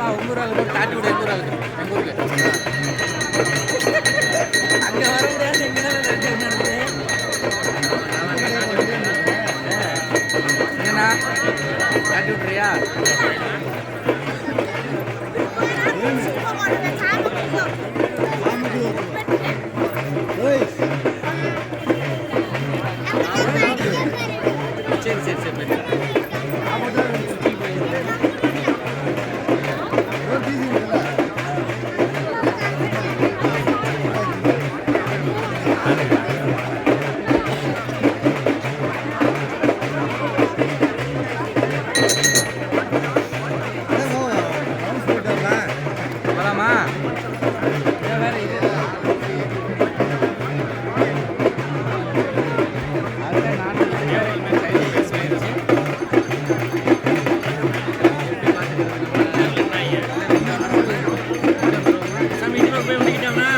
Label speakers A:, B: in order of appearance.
A: உங்க ஊர் ஆகுது தாட்டி விட எங்க ஊர் ஆகுது எங்க ஊருக்கு அங்க வர முடியாது எங்க என்னண்ணா தாட்டி விட்டுறியா சரி சரி சரி போலாமா வேற இது சாமி போய் முடிக்கிட்டோம்னா